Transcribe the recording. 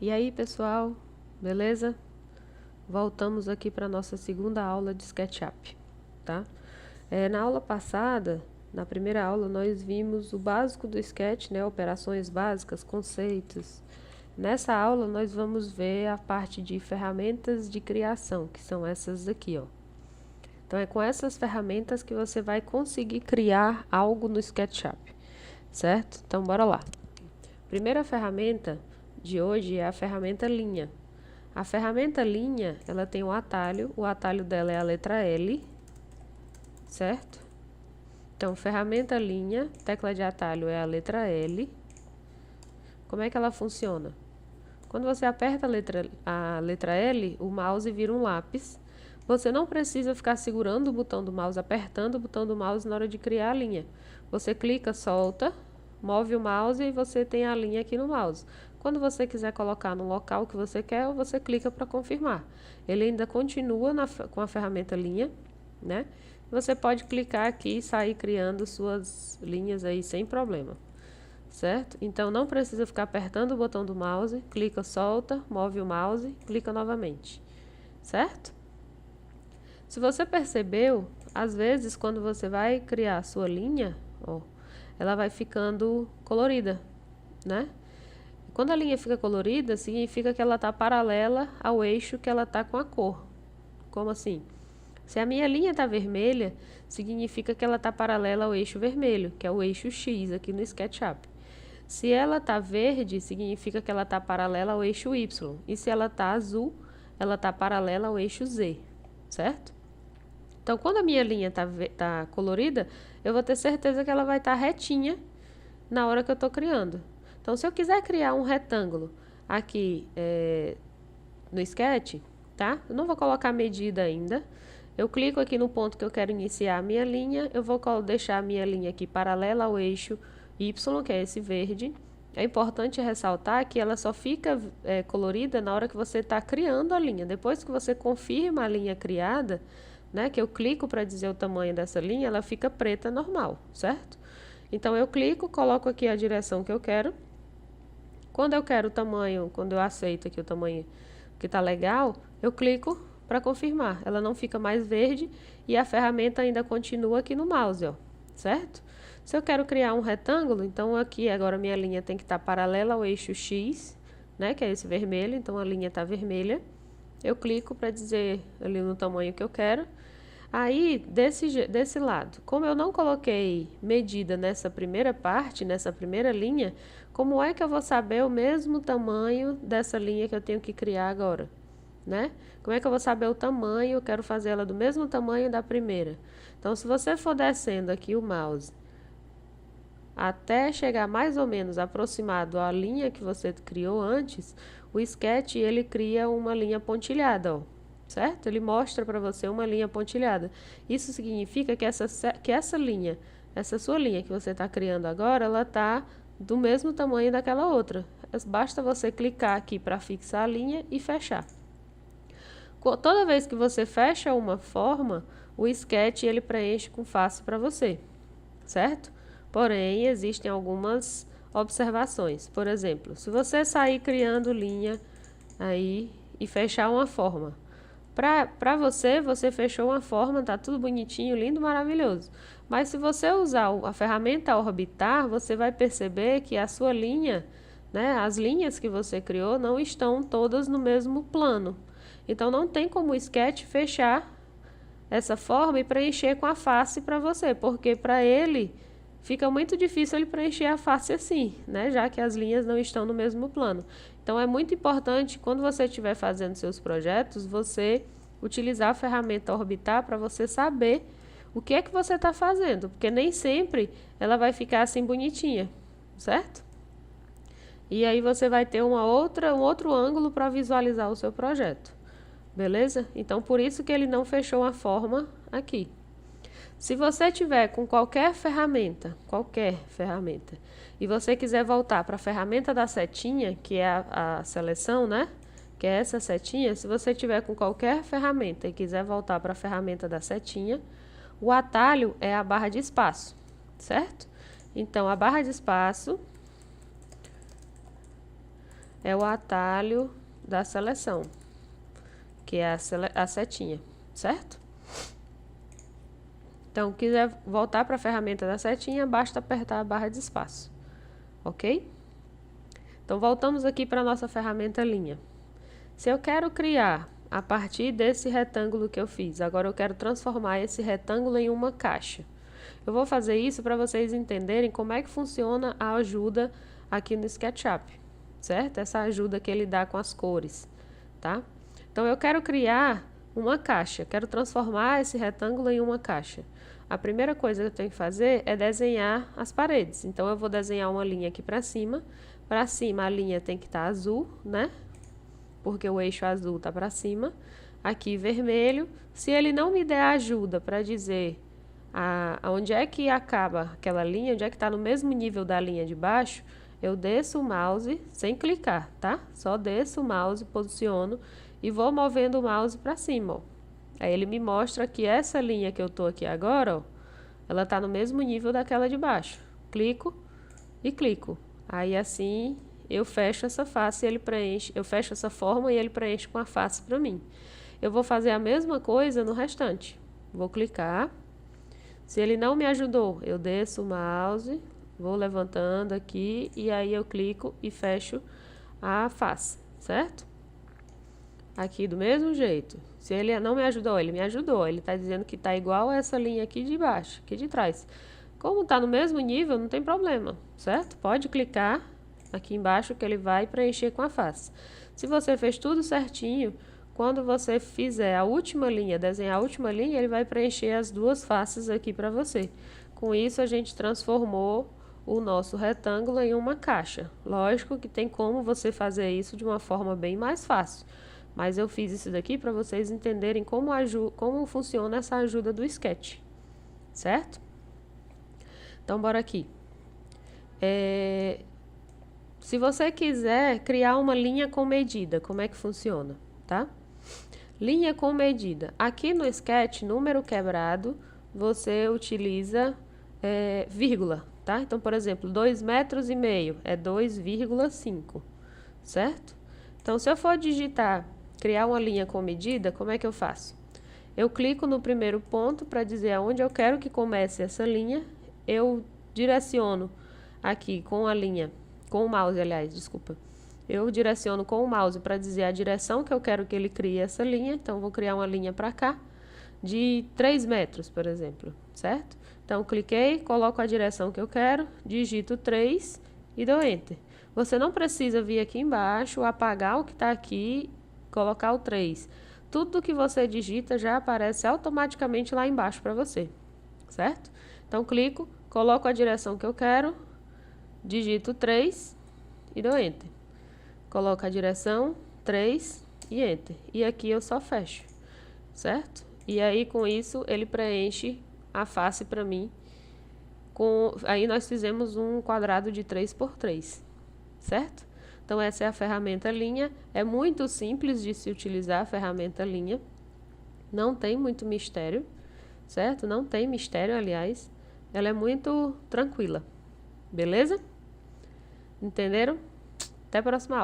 E aí, pessoal, beleza? Voltamos aqui para a nossa segunda aula de SketchUp, tá? Na aula passada, na primeira aula, nós vimos o básico do Sketch, né? Operações básicas, conceitos. Nessa aula, nós vamos ver a parte de ferramentas de criação, que são essas aqui, ó. Então, é com essas ferramentas que você vai conseguir criar algo no SketchUp, certo? Então, bora lá. Primeira ferramenta de hoje é a ferramenta linha. A ferramenta linha, ela tem um atalho, o atalho dela é a letra L, certo? Então, ferramenta linha, tecla de atalho é a letra L. Como é que ela funciona? Quando você aperta a letra L, o mouse vira um lápis. Você não precisa ficar segurando o botão do mouse, apertando o botão do mouse na hora de criar a linha. Você clica, solta, move o mouse e você tem a linha aqui no mouse. Quando você quiser colocar no local que você quer, você clica para confirmar. Ele ainda continua com a ferramenta linha, né? Você pode clicar aqui e sair criando suas linhas aí sem problema, certo? Então, não precisa ficar apertando o botão do mouse, clica, solta, move o mouse, clica novamente, certo? Se você percebeu, às vezes, quando você vai criar a sua linha, ó, ela vai ficando colorida, né? Quando a linha fica colorida, significa que ela está paralela ao eixo que ela está com a cor. Como assim? Se a minha linha está vermelha, significa que ela está paralela ao eixo vermelho, que é o eixo X aqui no SketchUp. Se ela está verde, significa que ela está paralela ao eixo Y. E se ela está azul, ela está paralela ao eixo Z, certo? Então, quando a minha linha tá colorida, eu vou ter certeza que ela vai estar retinha na hora que eu estou criando. Então, se eu quiser criar um retângulo aqui no Sketch, tá? Eu não vou colocar medida ainda. Eu clico aqui no ponto que eu quero iniciar a minha linha. Eu vou deixar a minha linha aqui paralela ao eixo Y, que é esse verde. É importante ressaltar que ela só fica colorida na hora que você está criando a linha. Depois que você confirma a linha criada, né, que eu clico para dizer o tamanho dessa linha, ela fica preta normal, certo? Então, eu clico, coloco aqui a direção que eu quero. Quando eu quero o tamanho, quando eu aceito aqui o tamanho que está legal, eu clico para confirmar. Ela não fica mais verde e a ferramenta ainda continua aqui no mouse, ó, certo? Se eu quero criar um retângulo, então aqui agora minha linha tem que estar paralela ao eixo X, né, que é esse vermelho, então a linha está vermelha. Eu clico para dizer ali no tamanho que eu quero. Aí, desse lado, como eu não coloquei medida nessa primeira parte, nessa primeira linha, como é que eu vou saber o mesmo tamanho dessa linha que eu tenho que criar agora, né? Como é que eu vou saber o tamanho? Eu quero fazer ela do mesmo tamanho da primeira. Então, se você for descendo aqui o mouse até chegar mais ou menos aproximado à linha que você criou antes, o Sketch ele cria uma linha pontilhada, ó, certo? Ele mostra para você uma linha pontilhada. Isso significa que essa linha, essa sua linha que você está criando agora, ela está do mesmo tamanho daquela outra. Basta você clicar aqui para fixar a linha e fechar. Toda vez que você fecha uma forma, o Sketch ele preenche com face para você, certo? Porém, existem algumas observações. Por exemplo, se você sair criando linha aí e fechar uma forma, para você fechou uma forma, tá tudo bonitinho, lindo, maravilhoso. Mas se você usar a ferramenta orbitar, você vai perceber que a sua linha, né, as linhas que você criou não estão todas no mesmo plano. Então, não tem como o Sketch fechar essa forma e preencher com a face para você, porque para ele fica muito difícil ele preencher a face assim, né? Já que as linhas não estão no mesmo plano. Então, é muito importante, quando você estiver fazendo seus projetos, você utilizar a ferramenta orbitar para você saber o que é que você está fazendo, porque nem sempre ela vai ficar assim bonitinha, certo? E aí você vai ter um outro ângulo para visualizar o seu projeto, beleza? Então, por isso que ele não fechou a forma aqui. Se você tiver com qualquer ferramenta, e você quiser voltar para a ferramenta da setinha, que é a seleção, né? Que é essa setinha, se você tiver com qualquer ferramenta e quiser voltar para a ferramenta da setinha, o atalho é a barra de espaço, certo? Então, a barra de espaço é o atalho da seleção, que é a setinha, certo? Então, quiser voltar para a ferramenta da setinha, basta apertar a barra de espaço, ok? Então, voltamos aqui para a nossa ferramenta linha. Se eu quero criar, a partir desse retângulo que eu fiz, agora eu quero transformar esse retângulo em uma caixa. Eu vou fazer isso para vocês entenderem como é que funciona a ajuda aqui no SketchUp, certo? Essa ajuda que ele dá com as cores, tá? Então, eu quero criar uma caixa, quero transformar esse retângulo em uma caixa. A primeira coisa que eu tenho que fazer é desenhar as paredes. Então, eu vou desenhar uma linha aqui para cima. Para cima, a linha tem que estar azul, né? Porque o eixo azul está para cima. Aqui, vermelho. Se ele não me der ajuda para dizer onde é que acaba aquela linha, onde é que está no mesmo nível da linha de baixo, eu desço o mouse sem clicar, tá? Só desço o mouse, posiciono e vou movendo o mouse para cima, ó. Aí ele me mostra que essa linha que eu tô aqui agora, ó, ela tá no mesmo nível daquela de baixo. Clico e clico. Aí assim eu fecho essa face e ele preenche, eu fecho essa forma e ele preenche com a face para mim. Eu vou fazer a mesma coisa no restante. Vou clicar. Se ele não me ajudou, eu desço o mouse, vou levantando aqui e aí eu clico e fecho a face, certo? Aqui do mesmo jeito. Se ele não me ajudou, ele me ajudou. Ele está dizendo que está igual a essa linha aqui de baixo, aqui de trás. Como está no mesmo nível, não tem problema, certo? Pode clicar aqui embaixo que ele vai preencher com a face. Se você fez tudo certinho, quando você fizer a última linha, desenhar a última linha, ele vai preencher as duas faces aqui para você. Com isso, a gente transformou o nosso retângulo em uma caixa. Lógico que tem como você fazer isso de uma forma bem mais fácil. Mas eu fiz isso daqui para vocês entenderem como funciona essa ajuda do Sketch, certo? Então, bora aqui. Se você quiser criar uma linha com medida, como é que funciona, tá? Linha com medida. Aqui no Sketch, número quebrado, você utiliza vírgula, tá? Então, por exemplo, 2,5 metros é 2,5, certo? Então, se eu for digitar, criar uma linha com medida, como é que eu faço? Eu clico no primeiro ponto para dizer aonde eu quero que comece essa linha. Eu direciono aqui com a linha, com o mouse, aliás, desculpa. Eu direciono com o mouse para dizer a direção que eu quero que ele crie essa linha. Então, vou criar uma linha para cá, de 3 metros, por exemplo, certo? Então, cliquei, coloco a direção que eu quero, digito 3 e dou Enter. Você não precisa vir aqui embaixo, apagar o que está aqui, colocar o 3. Tudo que você digita já aparece automaticamente lá embaixo para você, certo? Então, clico, coloco a direção que eu quero, digito 3 e dou Enter. Coloco a direção, 3 e Enter. E aqui eu só fecho, certo? E aí, com isso, ele preenche a face para mim. Aí, nós fizemos um quadrado de 3 por 3, certo? Então, essa é a ferramenta linha. É muito simples de se utilizar a ferramenta linha. Não tem muito mistério, certo? Não tem mistério, aliás. Ela é muito tranquila. Beleza? Entenderam? Até a próxima aula.